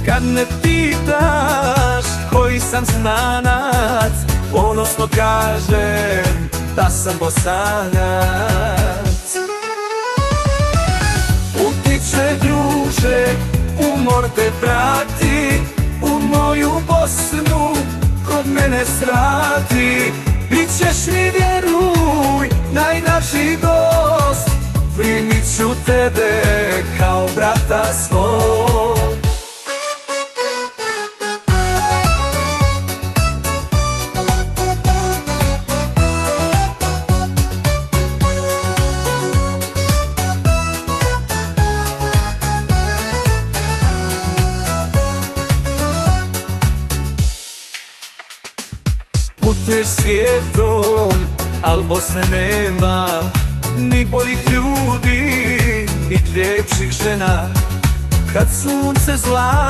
Kad me pitaš koji sam znanac, ponosno kažem da sam Bosanac. Utiče druže, umor te prati, u moju Bosnu kod mene srati. Bićeš mi, vjeruj, najdraži gost, primit ću tebe kao brata svog. Putuješ svijetom, al Bosne nema, ni boljih ljudi, ni ljepših žena. Kad sunce zla